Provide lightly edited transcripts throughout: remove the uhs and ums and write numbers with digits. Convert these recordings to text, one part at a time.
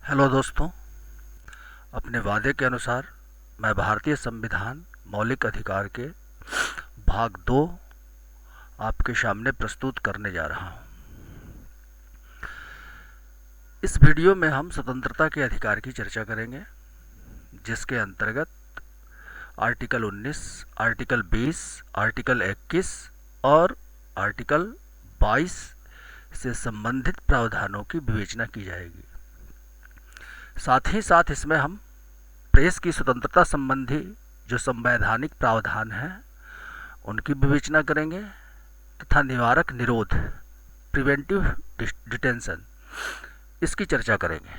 Hello दोस्तों, अपने वादे के अनुसार मैं भारतीय संविधान मौलिक अधिकार के भाग 2 आपके सामने प्रस्तुत करने जा रहा हूं। इस वीडियो में हम स्वतंत्रता के अधिकार की चर्चा करेंगे, जिसके अंतर्गत आर्टिकल 19, आर्टिकल 20, आर्टिकल 21 और आर्टिकल 22 से संबंधित प्रावधानों की विवेचना की जाएगी। साथ ही साथ इसमें हम प्रेस की स्वतंत्रता संबंधी जो संवैधानिक प्रावधान हैं उनकी विवेचना करेंगे तथा निवारक निरोध प्रिवेंटिव डिटेंशन इसकी चर्चा करेंगे।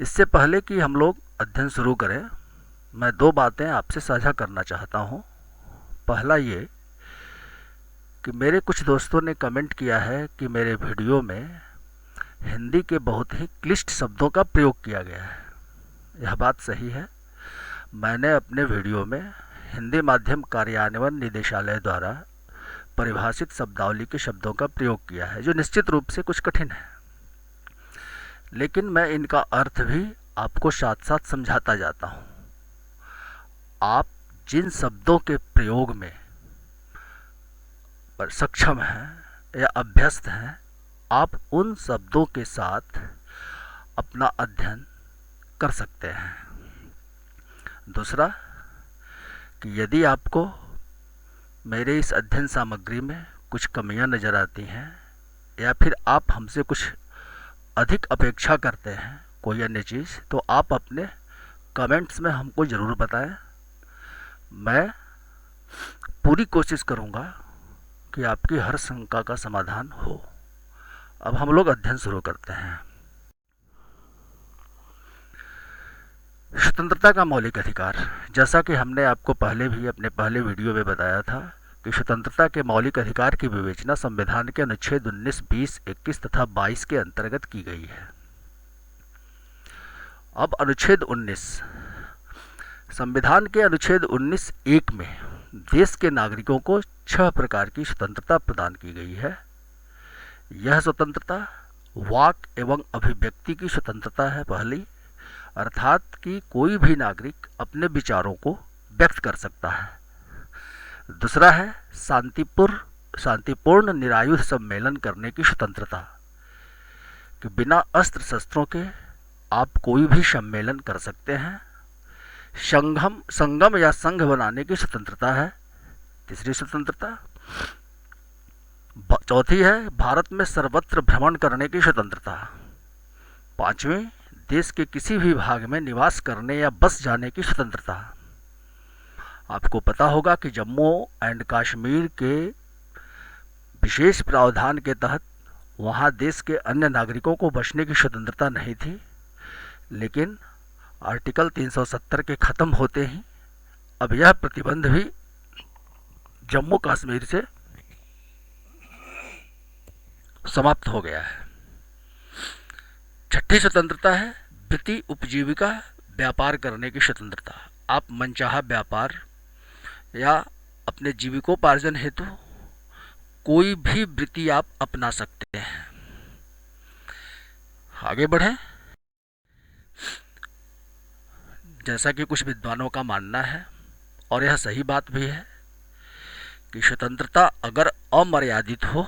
इससे पहले कि हम लोग अध्ययन शुरू करें, मैं दो बातें आपसे साझा करना चाहता हूं। पहला ये कि मेरे कुछ दोस्तों ने कमेंट किया है कि मेरे वीडियो में हिंदी के बहुत ही क्लिष्ट शब्दों का प्रयोग किया गया है। यह बात सही है। मैंने अपने वीडियो में हिंदी माध्यम कार्यान्वयन निदेशालय द्वारा परिभाषित शब्दावली के शब्दों का प्रयोग किया है, जो निश्चित रूप से कुछ कठिन है, लेकिन मैं इनका अर्थ भी आपको साथ साथ समझाता जाता हूँ। आप जिन शब्दों के प्रयोग में पर सक्षम हैं या अभ्यस्त हैं, आप उन शब्दों के साथ अपना अध्ययन कर सकते हैं। दूसरा कि यदि आपको मेरे इस अध्ययन सामग्री में कुछ कमियां नज़र आती हैं या फिर आप हमसे कुछ अधिक अपेक्षा करते हैं कोई अन्य चीज़, तो आप अपने कमेंट्स में हमको ज़रूर बताएं। मैं पूरी कोशिश करूंगा कि आपकी हर शंका का समाधान हो। अब हम लोग अध्ययन शुरू करते हैं। स्वतंत्रता का मौलिक अधिकार, जैसा कि हमने आपको पहले भी अपने पहले वीडियो में बताया था कि स्वतंत्रता के मौलिक अधिकार की विवेचना संविधान के अनुच्छेद 19, 20, 21 तथा 22 के अंतर्गत की गई है। अब अनुच्छेद 19, संविधान के अनुच्छेद 19(1) में देश के नागरिकों को 6 प्रकार की स्वतंत्रता प्रदान की गई है। यह स्वतंत्रता वाक एवं अभिव्यक्ति की स्वतंत्रता है पहली, अर्थात कि कोई भी नागरिक अपने विचारों को व्यक्त कर सकता है। दूसरा है शांतिपूर्ण निरायुध सम्मेलन करने की स्वतंत्रता, कि बिना अस्त्र शस्त्रों के आप कोई भी सम्मेलन कर सकते हैं। संगम या संघ बनाने की स्वतंत्रता है तीसरी स्वतंत्रता। चौथी है भारत में सर्वत्र भ्रमण करने की स्वतंत्रता। पांचवी, देश के किसी भी भाग में निवास करने या बस जाने की स्वतंत्रता। आपको पता होगा कि जम्मू एंड कश्मीर के विशेष प्रावधान के तहत वहां देश के अन्य नागरिकों को बसने की स्वतंत्रता नहीं थी, लेकिन आर्टिकल 370 के खत्म होते ही अब यह प्रतिबंध भी जम्मू कश्मीर से समाप्त हो गया है। छठी स्वतंत्रता है वृत्ति उपजीविका व्यापार करने की स्वतंत्रता। आप मनचाहा व्यापार या अपने जीविकोपार्जन हेतु कोई भी वृत्ति आप अपना सकते हैं। आगे बढ़ें। जैसा कि कुछ विद्वानों का मानना है, और यह सही बात भी है, कि स्वतंत्रता अगर अमर्यादित हो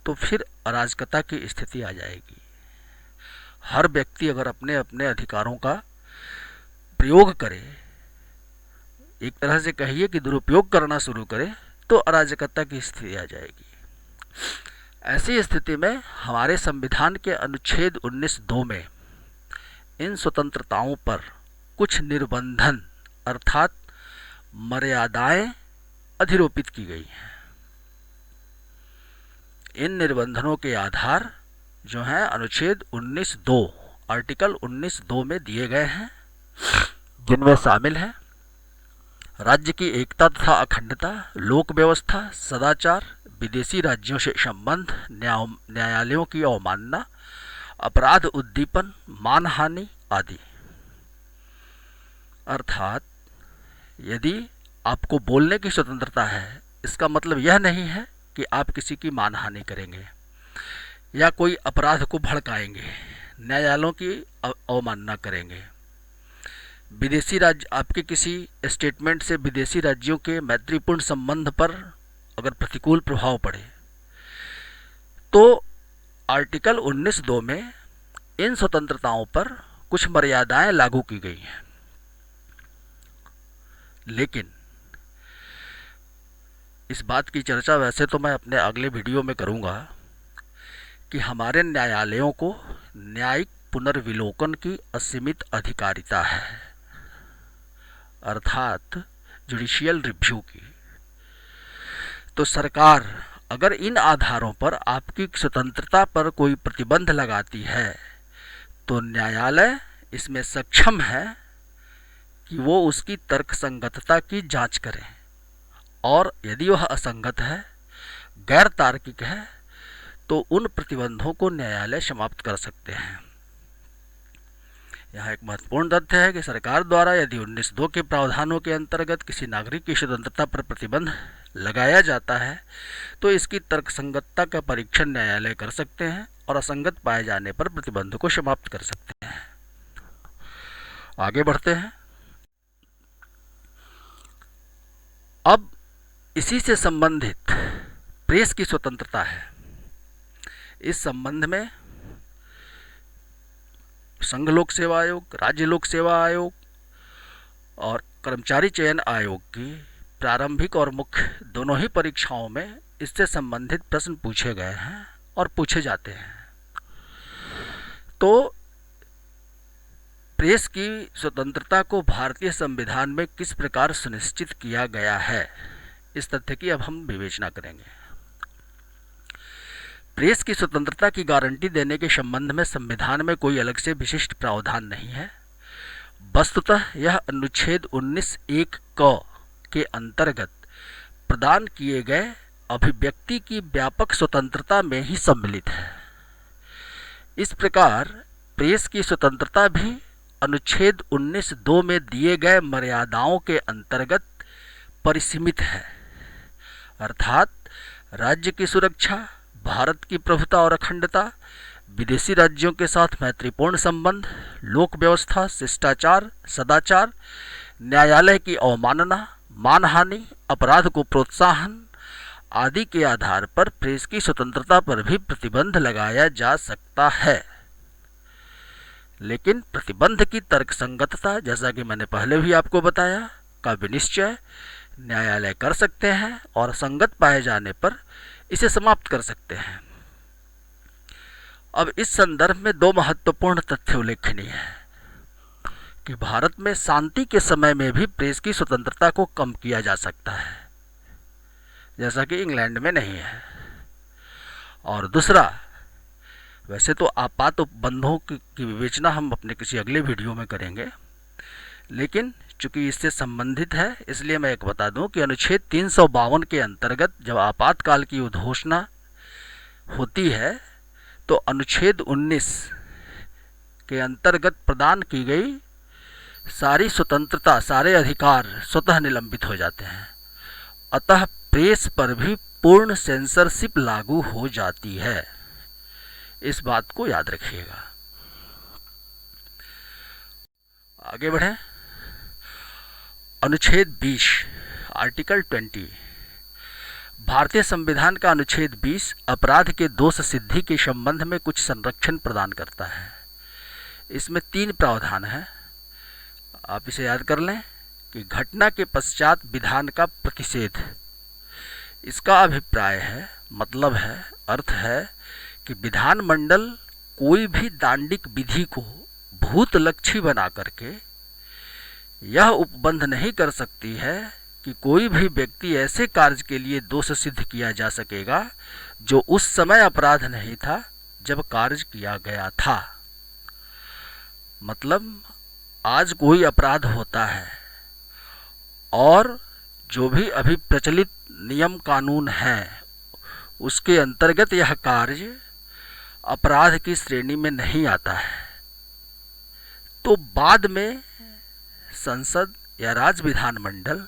तो फिर अराजकता की स्थिति आ जाएगी। हर व्यक्ति अगर अपने अपने अधिकारों का प्रयोग करे, एक तरह से कहिए कि दुरुपयोग करना शुरू करे, तो अराजकता की स्थिति आ जाएगी। ऐसी स्थिति में हमारे संविधान के अनुच्छेद 19(2) में इन स्वतंत्रताओं पर कुछ निर्बंधन अर्थात मर्यादाएं अधिरोपित की गई हैं। इन निर्बंधनों के आधार जो हैं अनुच्छेद 19(2) आर्टिकल 19(2) में दिए गए हैं, जिनमें शामिल हैं राज्य की एकता तथा अखंडता, लोक व्यवस्था, सदाचार, विदेशी राज्यों से संबंध, न्यायालयों की अवमानना, अपराध उद्दीपन, मानहानि आदि। अर्थात यदि आपको बोलने की स्वतंत्रता है, इसका मतलब यह नहीं है कि आप किसी की मानहानि करेंगे या कोई अपराध को भड़काएंगे। न्यायालयों की अवमानना करेंगे। विदेशी राज्य आपके किसी स्टेटमेंट से विदेशी राज्यों के मैत्रीपूर्ण संबंध पर अगर प्रतिकूल प्रभाव पड़े तो आर्टिकल 19(2) में इन स्वतंत्रताओं पर कुछ मर्यादाएं लागू की गई हैं। लेकिन इस बात की चर्चा वैसे तो मैं अपने अगले वीडियो में करूंगा कि हमारे न्यायालयों को न्यायिक पुनर्विलोकन की असीमित अधिकारिता है, अर्थात जुडिशियल रिव्यू की। तो सरकार अगर इन आधारों पर आपकी स्वतंत्रता पर कोई प्रतिबंध लगाती है तो न्यायालय इसमें सक्षम है कि वो उसकी तर्कसंगतता की जांच करे, और यदि वह असंगत है, गैर तार्किक है, तो उन प्रतिबंधों को न्यायालय समाप्त कर सकते हैं। यहाँ एक महत्वपूर्ण तथ्य है कि सरकार द्वारा यदि 19(2) के प्रावधानों के अंतर्गत किसी नागरिक की स्वतंत्रता पर प्रतिबंध लगाया जाता है तो इसकी तर्कसंगतता का परीक्षण न्यायालय कर सकते हैं और असंगत पाए जाने पर प्रतिबंध को समाप्त कर सकते हैं। आगे बढ़ते हैं। अब इसी से संबंधित प्रेस की स्वतंत्रता है। इस संबंध में संघ लोक सेवा आयोग, राज्य लोक सेवा आयोग और कर्मचारी चयन आयोग की प्रारंभिक और मुख्य दोनों ही परीक्षाओं में इससे संबंधित प्रश्न पूछे गए हैं और पूछे जाते हैं। तो प्रेस की स्वतंत्रता को भारतीय संविधान में किस प्रकार सुनिश्चित किया गया है, इस तथ्य की अब हम विवेचना करेंगे। प्रेस की स्वतंत्रता की गारंटी देने के संबंध में संविधान में कोई अलग से विशिष्ट प्रावधान नहीं है। वस्तुतः यह अनुच्छेद 19(1) क के अंतर्गत प्रदान किए गए अभिव्यक्ति की व्यापक स्वतंत्रता में ही सम्मिलित है। इस प्रकार प्रेस की स्वतंत्रता भी अनुच्छेद 19(2) में दिए गए मर्यादाओं के अंतर्गत परिसीमित है, अर्थात राज्य की सुरक्षा, भारत की प्रभुता और अखंडता, विदेशी राज्यों के साथ मैत्रीपूर्ण संबंध, लोक व्यवस्था, शिष्टाचार, सदाचार, न्यायालय की अवमानना, मानहानि, अपराध को प्रोत्साहन आदि के आधार पर प्रेस की स्वतंत्रता पर भी प्रतिबंध लगाया जा सकता है। लेकिन प्रतिबंध की तर्कसंगतता, जैसा कि मैंने पहले भी आपको बताया, का विनिश्चय न्यायालय कर सकते हैं और संगत पाए जाने पर इसे समाप्त कर सकते हैं। अब इस संदर्भ में दो महत्वपूर्ण तथ्य उल्लेखनीय हैं कि भारत में शांति के समय में भी प्रेस की स्वतंत्रता को कम किया जा सकता है, जैसा कि इंग्लैंड में नहीं है। और दूसरा, वैसे तो आपात उपबंधों की विवेचना हम अपने किसी अगले वीडियो में करेंगे, लेकिन चूंकि इससे संबंधित है इसलिए मैं एक बता दूं कि अनुच्छेद 352 के अंतर्गत जब आपातकाल की उद्घोषणा होती है तो अनुच्छेद 19 के अंतर्गत प्रदान की गई सारी स्वतंत्रता, सारे अधिकार स्वतः निलंबित हो जाते हैं। अतः प्रेस पर भी पूर्ण सेंसरशिप लागू हो जाती है। इस बात को याद रखिएगा। आगे बढ़ें। अनुच्छेद 20 आर्टिकल 20 भारतीय संविधान का अनुच्छेद 20 अपराध के दोष सिद्धि के संबंध में कुछ संरक्षण प्रदान करता है। इसमें 3 प्रावधान हैं। आप इसे याद कर लें कि घटना के पश्चात विधान का प्रतिषेध, इसका अभिप्राय है, मतलब है, अर्थ है कि विधानमंडल कोई भी दांडिक विधि को भूतलक्षी बना करके यह उपबंध नहीं कर सकती है कि कोई भी व्यक्ति ऐसे कार्य के लिए दोष सिद्ध किया जा सकेगा जो उस समय अपराध नहीं था जब कार्य किया गया था। मतलब आज कोई अपराध होता है और जो भी अभी प्रचलित नियम कानून हैं उसके अंतर्गत यह कार्य अपराध की श्रेणी में नहीं आता है, तो बाद में संसद या राज्य विधानमंडल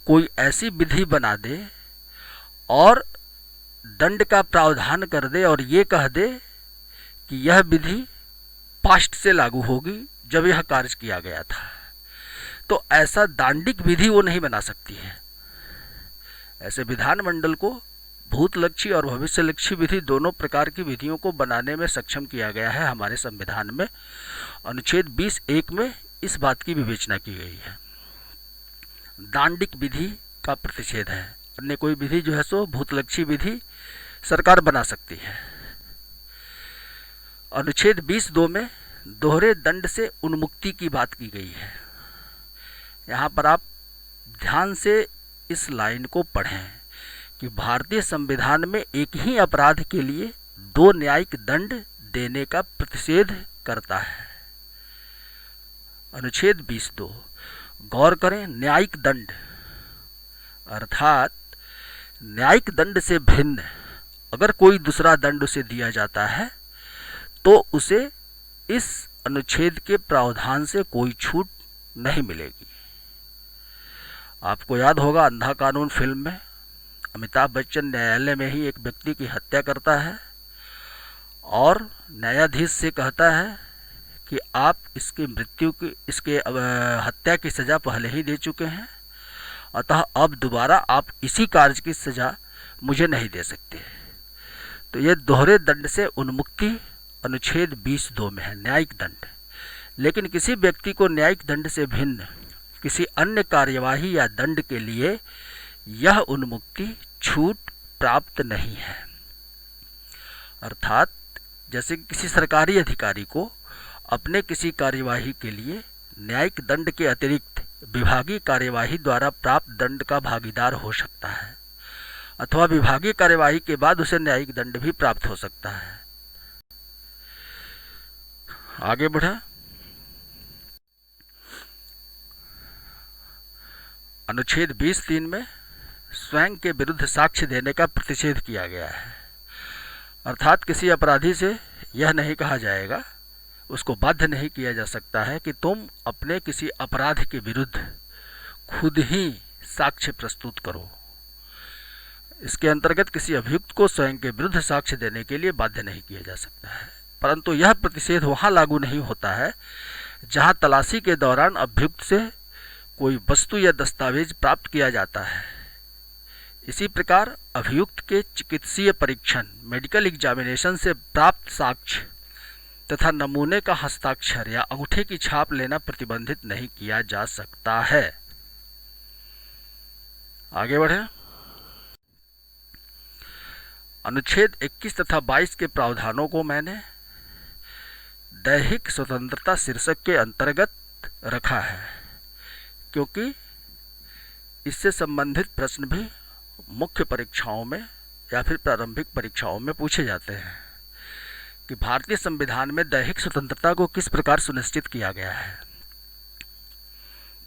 कोई ऐसी विधि बना दे और दंड का प्रावधान कर दे और ये कह दे कि यह विधि पास्ट से लागू होगी जब यह कार्य किया गया था। तो ऐसा दांडिक विधि वो नहीं बना सकती है। ऐसे विधानमंडल को भूतलक्षी और भविष्यलक्षी विधि दोनों प्रकार की विधियों को बनाने में सक्षम किया गया है हमारे संविधान में। अनुच्छेद 20(1) में इस बात की विवेचना की गई है। दांडिक विधि का प्रतिषेध है, अन्य कोई विधि जो है सो भूतलक्षी विधि सरकार बना सकती है। अनुच्छेद 20(2) में दोहरे दंड से उन्मुक्ति की बात की गई है। यहाँ पर आप ध्यान से इस लाइन को पढ़ें कि भारतीय संविधान में एक ही अपराध के लिए 2 न्यायिक दंड देने का प्रतिषेध करता है। अनुच्छेद 20(2) गौर करें, न्यायिक दंड अर्थात न्यायिक दंड से भिन्न अगर कोई दूसरा दंड उसे दिया जाता है तो उसे इस अनुच्छेद के प्रावधान से कोई छूट नहीं मिलेगी। आपको याद होगा अंधा कानून फिल्म में अमिताभ बच्चन न्यायालय में ही एक व्यक्ति की हत्या करता है और न्यायाधीश से कहता है कि आप इसके हत्या की सज़ा पहले ही दे चुके हैं, अतः अब दोबारा आप इसी कार्य की सज़ा मुझे नहीं दे सकते। तो ये दोहरे दंड से उन्मुक्ति अनुच्छेद 20(2) में है, न्यायिक दंड। लेकिन किसी व्यक्ति को न्यायिक दंड से भिन्न किसी अन्य कार्यवाही या दंड के लिए यह उन्मुक्ति छूट प्राप्त नहीं है। अर्थात जैसे किसी सरकारी अधिकारी को अपने किसी कार्यवाही के लिए न्यायिक दंड के अतिरिक्त विभागीय कार्यवाही द्वारा प्राप्त दंड का भागीदार हो सकता है, अथवा विभागीय कार्यवाही के बाद उसे न्यायिक दंड भी प्राप्त हो सकता है। आगे बढ़ा, अनुच्छेद 20(3) में स्वयं के विरुद्ध साक्ष्य देने का प्रतिषेध किया गया है। अर्थात किसी अपराधी से यह नहीं कहा जाएगा, उसको बाध्य नहीं किया जा सकता है कि तुम अपने किसी अपराध के विरुद्ध खुद ही साक्ष्य प्रस्तुत करो। इसके अंतर्गत किसी अभियुक्त को स्वयं के विरुद्ध साक्ष्य देने के लिए बाध्य नहीं किया जा सकता है। परंतु यह प्रतिषेध वहाँ लागू नहीं होता है जहाँ तलाशी के दौरान अभियुक्त से कोई वस्तु या दस्तावेज प्राप्त किया जाता है। इसी प्रकार अभियुक्त के चिकित्सीय परीक्षण मेडिकल एग्जामिनेशन से प्राप्त साक्ष्य तथा नमूने का हस्ताक्षर या अंगूठे की छाप लेना प्रतिबंधित नहीं किया जा सकता है। आगे बढ़े, अनुच्छेद 21 तथा 22 के प्रावधानों को मैंने दैहिक स्वतंत्रता शीर्षक के अंतर्गत रखा है, क्योंकि इससे संबंधित प्रश्न भी मुख्य परीक्षाओं में या फिर प्रारंभिक परीक्षाओं में पूछे जाते हैं कि भारतीय संविधान में दैहिक स्वतंत्रता को किस प्रकार सुनिश्चित किया गया है।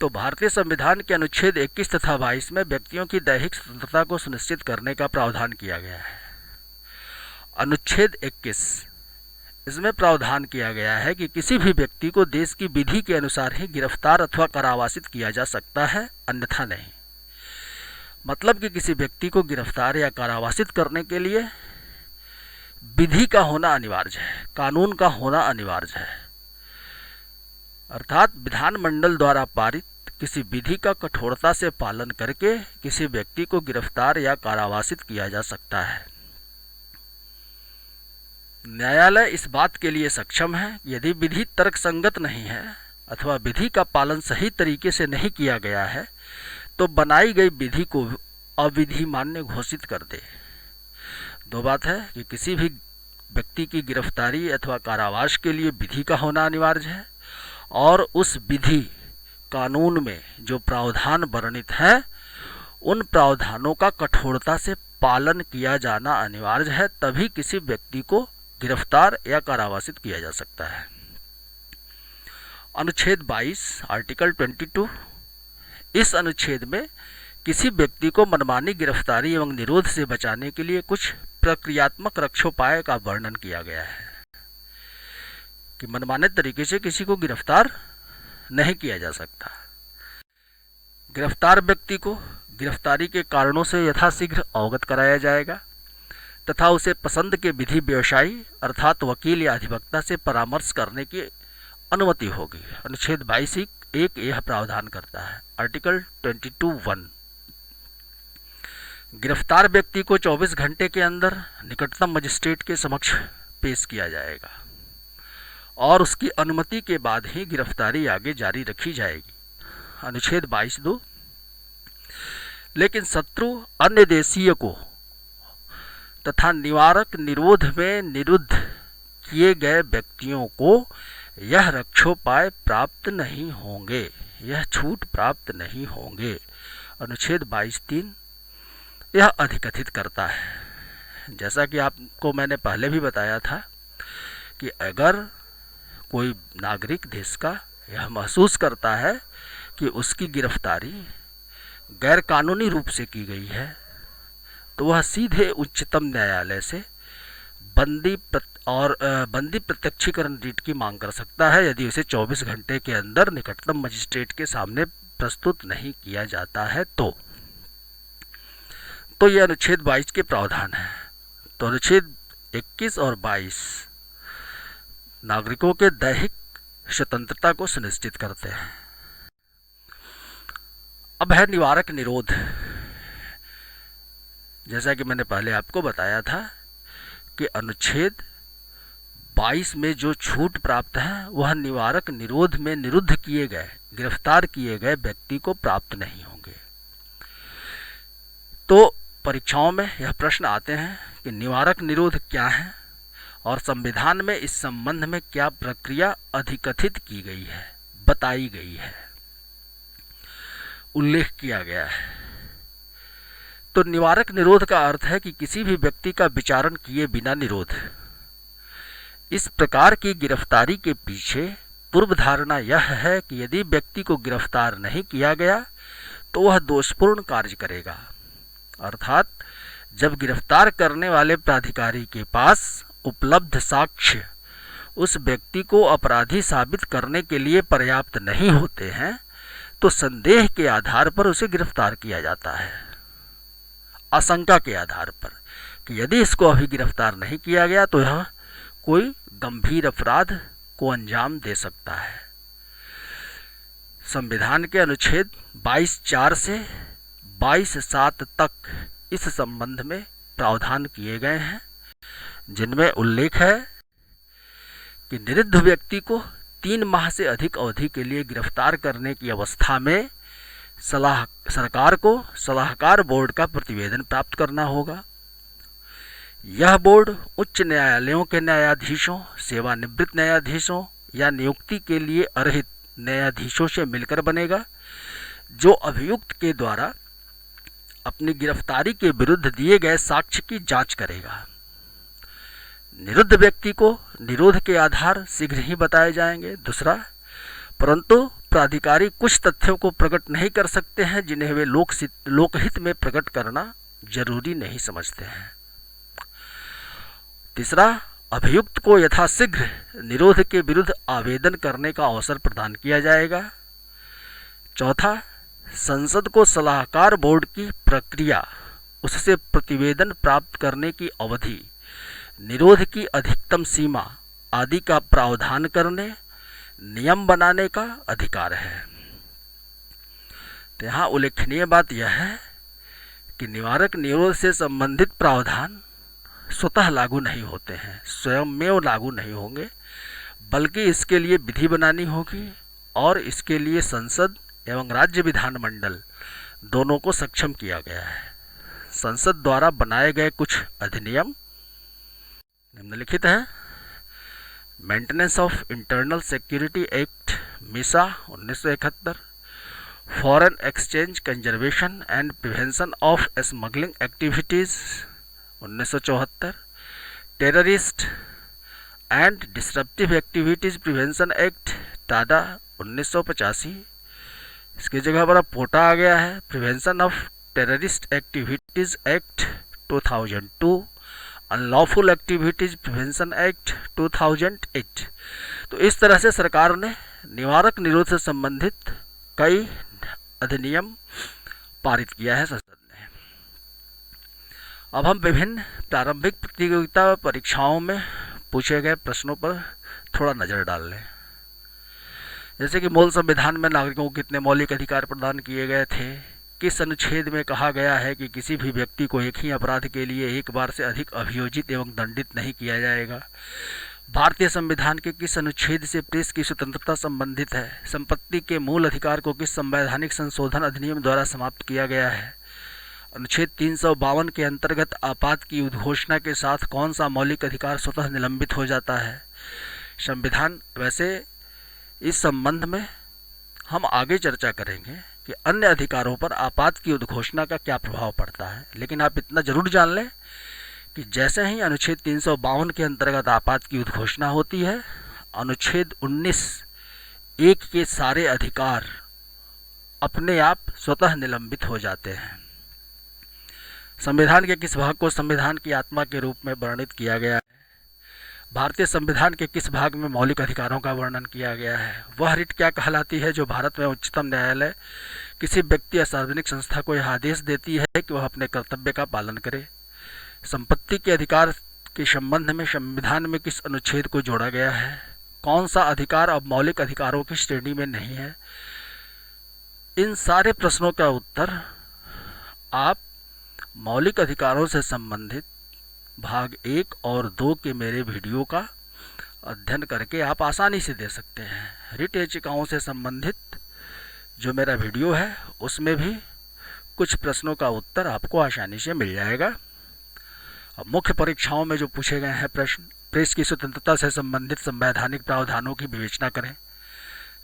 तो भारतीय संविधान के अनुच्छेद 21 तथा 22 में व्यक्तियों की दैहिक स्वतंत्रता को सुनिश्चित करने का प्रावधान किया गया है। अनुच्छेद 21 इसमें प्रावधान किया गया है कि किसी भी व्यक्ति को देश की विधि के अनुसार ही गिरफ्तार अथवा कारावासित किया जा सकता है, अन्यथा नहीं। मतलब कि किसी व्यक्ति को गिरफ्तार या कारावासित करने के लिए विधि का होना अनिवार्य है, कानून का होना अनिवार्य है। अर्थात विधानमंडल द्वारा पारित किसी विधि का कठोरता से पालन करके किसी व्यक्ति को गिरफ्तार या कारावासित किया जा सकता है। न्यायालय इस बात के लिए सक्षम है यदि विधि तर्कसंगत नहीं है अथवा विधि का पालन सही तरीके से नहीं किया गया है तो बनाई गई विधि को अविधि मान्य घोषित कर दे। दो बात है कि किसी भी व्यक्ति की गिरफ्तारी अथवा कारावास के लिए विधि का होना अनिवार्य है और उस विधि कानून में जो प्रावधान वर्णित है उन प्रावधानों का कठोरता से पालन किया जाना अनिवार्य है, तभी किसी व्यक्ति को गिरफ्तार या कारावासित किया जा सकता है। अनुच्छेद 22 आर्टिकल 22, इस अनुच्छेद में किसी व्यक्ति को मनमानी गिरफ्तारी एवं निरोध से बचाने के लिए कुछ प्रक्रियात्मक रक्षोपाय का वर्णन किया गया है कि मनमाने तरीके से किसी को गिरफ्तार नहीं किया जा सकता। गिरफ्तार व्यक्ति को गिरफ्तारी के कारणों से यथाशीघ्र अवगत कराया जाएगा तथा उसे पसंद के विधि व्यवसायी अर्थात वकील या अधिवक्ता से परामर्श करने की अनुमति होगी। अनुच्छेद 22(1) यह प्रावधान करता है। आर्टिकल 22(1) गिरफ्तार व्यक्ति को 24 घंटे के अंदर निकटतम मजिस्ट्रेट के समक्ष पेश किया जाएगा और उसकी अनुमति के बाद ही गिरफ्तारी आगे जारी रखी जाएगी। अनुच्छेद 22(2) लेकिन शत्रु अन्य देशीय को तथा निवारक निरोध में निरुद्ध किए गए व्यक्तियों को यह रक्षोपाय प्राप्त नहीं होंगे, यह छूट प्राप्त नहीं होंगे। अनुच्छेद 22(3) यह अधिकथित करता है। जैसा कि आपको मैंने पहले भी बताया था कि अगर कोई नागरिक देश का यह महसूस करता है कि उसकी गिरफ्तारी गैर कानूनी रूप से की गई है तो वह सीधे उच्चतम न्यायालय से बंदी प्रत्यक्षीकरण रीट की मांग कर सकता है यदि उसे 24 घंटे के अंदर निकटतम मजिस्ट्रेट के सामने प्रस्तुत नहीं किया जाता है तो यह अनुच्छेद 22 के प्रावधान है। तो अनुच्छेद 21 और 22 नागरिकों के दैहिक स्वतंत्रता को सुनिश्चित करते हैं। अब है निवारक निरोध। जैसा कि मैंने पहले आपको बताया था कि अनुच्छेद 22 में जो छूट प्राप्त है वह निवारक निरोध में निरुद्ध किए गए, गिरफ्तार किए गए व्यक्ति को प्राप्त नहीं होंगे। तो परीक्षाओं में यह प्रश्न आते हैं कि निवारक निरोध क्या है और संविधान में इस संबंध में क्या प्रक्रिया अधिकथित की गई है, बताई गई है, उल्लेख किया गया है। तो निवारक निरोध का अर्थ है कि किसी भी व्यक्ति का विचारण किए बिना निरोध। इस प्रकार की गिरफ्तारी के पीछे पूर्व धारणा यह है कि यदि व्यक्ति को गिरफ्तार नहीं किया गया तो वह दोषपूर्ण कार्य करेगा, अर्थात जब गिरफ्तार करने वाले प्राधिकारी के पास उपलब्ध साक्ष्य उस व्यक्ति को अपराधी साबित करने के लिए पर्याप्त नहीं होते हैं तो संदेह के आधार पर उसे गिरफ्तार किया जाता है, आशंका के आधार पर कि यदि इसको अभी गिरफ्तार नहीं किया गया तो यह कोई गंभीर अपराध को अंजाम दे सकता है। संविधान के अनुच्छेद 22(4) से 22(7) तक इस संबंध में प्रावधान किए गए हैं, जिनमें उल्लेख है कि निरुद्ध व्यक्ति को 3 माह से अधिक अवधि के लिए गिरफ्तार करने की अवस्था में सरकार को सलाहकार बोर्ड का प्रतिवेदन प्राप्त करना होगा। यह बोर्ड उच्च न्यायालयों के न्यायाधीशों, सेवानिवृत्त न्यायाधीशों या नियुक्ति के लिए अर्हित न्यायाधीशों से मिलकर बनेगा, जो अभियुक्त के द्वारा अपनी गिरफ्तारी के विरुद्ध दिए गए साक्ष्य की जांच करेगा। निरुद्ध व्यक्ति को निरोध के आधार शीघ्र ही बताए जाएंगे। दूसरा, परंतु प्राधिकारी कुछ तथ्यों को प्रकट नहीं कर सकते हैं जिन्हें वे लोकहित में प्रकट करना जरूरी नहीं समझते हैं। तीसरा, अभियुक्त को यथाशीघ्र निरोध के विरुद्ध आवेदन करने का अवसर प्रदान किया जाएगा। चौथा, संसद को सलाहकार बोर्ड की प्रक्रिया, उससे प्रतिवेदन प्राप्त करने की अवधि, निरोध की अधिकतम सीमा आदि का प्रावधान करने, नियम बनाने का अधिकार है। तो यहाँ उल्लेखनीय बात यह है कि निवारक निरोध से संबंधित प्रावधान स्वतः लागू नहीं होते हैं, स्वयंमेव लागू नहीं होंगे, बल्कि इसके लिए विधि बनानी होगी और इसके लिए संसद एवं राज्य विधानमंडल दोनों को सक्षम किया गया है। संसद द्वारा बनाए गए कुछ अधिनियम निम्नलिखित हैं। Maintenance of internal security act मिसा 1971, foreign exchange conservation and prevention of smuggling activities 1974, terrorist and disruptive activities prevention act Tada 1985, इसकी जगह पर अब पोटा आ गया है, prevention of terrorist activities act 2002, unlawful activities prevention act 2008। तो इस तरह से सरकार ने निवारक निरोध से संबंधित कई अधिनियम पारित किया है संसद ने। अब हम विभिन्न प्रारंभिक प्रतियोगिता परीक्षाओं में पूछे गए प्रश्नों पर थोड़ा नज़र डाल लें। जैसे कि मूल संविधान में नागरिकों को कितने मौलिक अधिकार प्रदान किए गए थे, किस अनुच्छेद में कहा गया है कि किसी भी व्यक्ति को एक ही अपराध के लिए एक बार से अधिक अभियोजित एवं दंडित नहीं किया जाएगा, भारतीय संविधान के किस अनुच्छेद से प्रेस की स्वतंत्रता संबंधित है, संपत्ति के मूल अधिकार को किस संवैधानिक संशोधन अधिनियम द्वारा समाप्त किया गया है, अनुच्छेद 352 के अंतर्गत आपात की उद्घोषणा के साथ कौन सा मौलिक अधिकार स्वतः निलंबित हो जाता है। संविधान वैसे इस संबंध में हम आगे चर्चा करेंगे कि अन्य अधिकारों पर आपात की उद्घोषणा का क्या प्रभाव पड़ता है, लेकिन आप इतना जरूर जान लें कि जैसे ही अनुच्छेद 352 के अंतर्गत आपात की उद्घोषणा होती है, अनुच्छेद 19(1) के सारे अधिकार अपने आप स्वतः निलंबित हो जाते हैं। संविधान के किस भाग को संविधान की आत्मा के रूप में वर्णित किया गया है, भारतीय संविधान के किस भाग में मौलिक अधिकारों का वर्णन किया गया है, वह रिट क्या कहलाती है जो भारत में उच्चतम न्यायालय किसी व्यक्ति या सार्वजनिक संस्था को यह आदेश देती है कि वह अपने कर्तव्य का पालन करे, संपत्ति के अधिकार के संबंध में संविधान में किस अनुच्छेद को जोड़ा गया है, कौन सा अधिकार अब मौलिक अधिकारों की श्रेणी में नहीं है। इन सारे प्रश्नों का उत्तर आप मौलिक अधिकारों से संबंधित भाग 1 और 2 के मेरे वीडियो का अध्ययन करके आप आसानी से दे सकते हैं। रिट याचिकाओं से संबंधित जो मेरा वीडियो है उसमें भी कुछ प्रश्नों का उत्तर आपको आसानी से मिल जाएगा। अब मुख्य परीक्षाओं में जो पूछे गए हैं प्रश्न, प्रेस की स्वतंत्रता से संबंधित संवैधानिक प्रावधानों की विवेचना करें,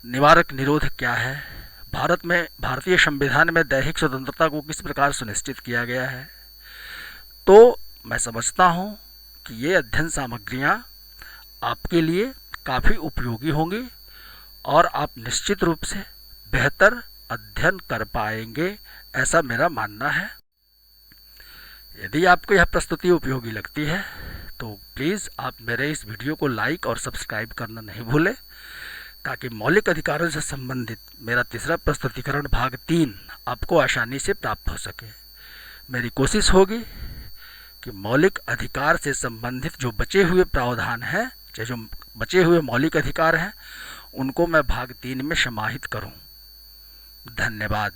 निवारक निरोध क्या है, भारत में भारतीय संविधान में दैहिक स्वतंत्रता को किस प्रकार सुनिश्चित किया गया है। तो मैं समझता हूँ कि ये अध्ययन सामग्रियाँ आपके लिए काफ़ी उपयोगी होंगी और आप निश्चित रूप से बेहतर अध्ययन कर पाएंगे, ऐसा मेरा मानना है। यदि आपको यह प्रस्तुति उपयोगी लगती है तो प्लीज़ आप मेरे इस वीडियो को लाइक और सब्सक्राइब करना नहीं भूलें, ताकि मौलिक अधिकारों से संबंधित मेरा तीसरा प्रस्तुतिकरण भाग 3 आपको आसानी से प्राप्त हो सके। मेरी कोशिश होगी कि मौलिक अधिकार से संबंधित जो बचे हुए प्रावधान हैं, जो बचे हुए मौलिक अधिकार हैं, उनको मैं भाग 3 में समाहित करूं। धन्यवाद।